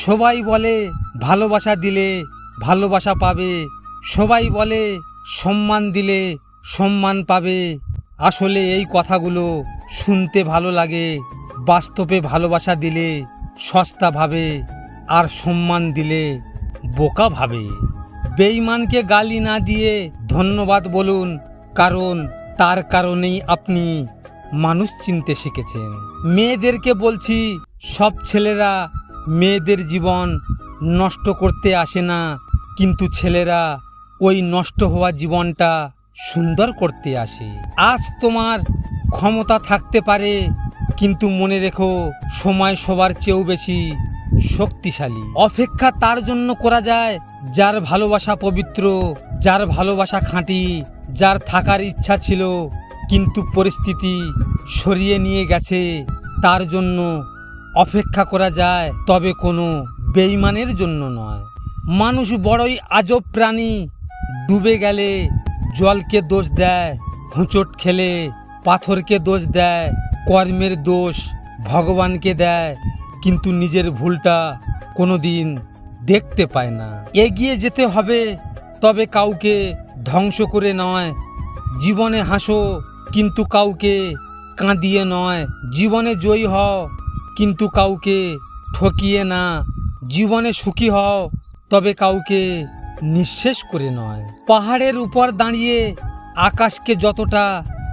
সবাই বলে ভালোবাসা দিলে ভালোবাসা পাবে, সবাই বলে সম্মান দিলে সম্মান পাবে। আসলে এই কথাগুলো শুনতে ভালো লাগে, বাস্তবে ভালোবাসা দিলে সস্তা ভাবে, আর সম্মান দিলে বোকা ভাবে। বেঈমানকে গালি না দিয়ে ধন্যবাদ বলুন, কারণ তার কারণেই আপনি মানুষ চিনতে শিখেছেন। মেয়েদেরকে বলছি, সব ছেলেরা মেয়েদের জীবন নষ্ট করতে আসে না, কিন্তু ছেলেরা ওই নষ্ট হওয়া জীবনটা সুন্দর করতে আসে। আজ তোমার ক্ষমতা থাকতে পারে, কিন্তু মনে রেখো সময় সবার চেয়েও বেশি শক্তিশালী। অপেক্ষা তার জন্য করা যায় যার ভালোবাসা পবিত্র, যার ভালোবাসা খাঁটি, যার থাকার ইচ্ছা ছিল কিন্তু পরিস্থিতি সরিয়ে নিয়ে গেছে। তার জন্য অপেক্ষা করা যায়, তবে কোনো বেঈমানের জন্য নয়। মানুষ বড়ই আজব প্রাণী, ডুবে গেলে জলকে দোষ দেয়, হোঁচট খেলে পাথরকে দোষ দেয়, কর্মের দোষ ভগবানকে দেয়, কিন্তু নিজের ভুলটা কোনোদিন দেখতে পায় না। এগিয়ে যেতে হবে, তবে কাউকে ধ্বংস করে নয়। জীবনে হাসো, কিন্তু কাউকে কাঁদিয়ে নয়। জীবনে জয়ী হও, কিন্তু কাউকে ঠকিয়ে না। জীবনে সুখী হও, তবে কাউকে নিঃশেষ করে নয়। পাহাড়ের উপর দাঁড়িয়ে আকাশকে যতটা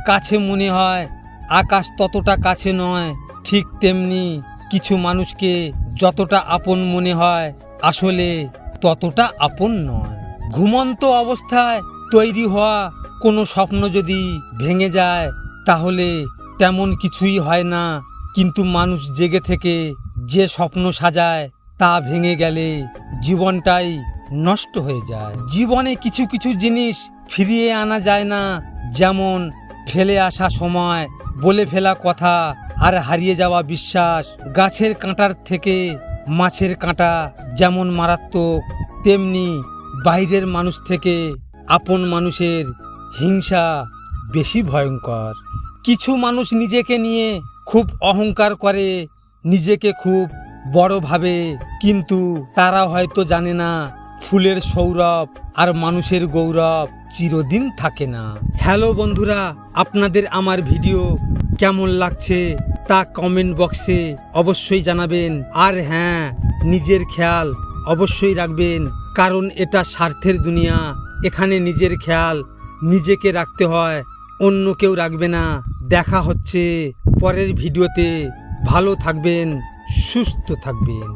কাছে মনে হয়, আকাশ ততটা কাছে নয়। ঠিক তেমনি কিছু মানুষকে যতটা আপন মনে হয়, আসলে ততটা আপন নয়। ঘুমন্ত অবস্থায় তৈরি হওয়া কোনো স্বপ্ন যদি ভেঙে যায়, তাহলে তেমন কিছুই হয় না, কিন্তু মানুষ জেগে থেকে যে স্বপ্ন সাজায় তা ভেঙে গেলে জীবনটাই নষ্ট হয়ে যায়। জীবনে কিছু কিছু জিনিস ফিরিয়ে আনা যায় না, যেমন ফেলে আসা সময়, বলে ফেলা কথা, আর হারিয়ে যাওয়া বিশ্বাস। গাছের কাঁটার থেকে মাছের কাঁটা যেমন মারাত্মক, তেমনি বাইরের মানুষ থেকে আপন মানুষের হিংসা বেশি ভয়ঙ্কর। কিছু মানুষ নিজেকে নিয়ে খুব অহংকার করে, নিজেকে খুব বড় ভাবে, কিন্তু তারা হয়তো জানে না ফুলের সৌরভ আর মানুষের গৌরব চিরদিন থাকে না। হ্যালো বন্ধুরা, আপনাদের আমার ভিডিও কেমন লাগছে তা কমেন্ট বক্সে অবশ্যই জানাবেন। আর হ্যাঁ, নিজের খেয়াল অবশ্যই রাখবেন, কারণ এটা স্বার্থের দুনিয়া। এখানে নিজের খেয়াল নিজেকে রাখতে হয়, অন্য কেউ রাখবে না। দেখা হচ্ছে পরের ভিডিওতে। ভালো থাকবেন, সুস্থ থাকবেন।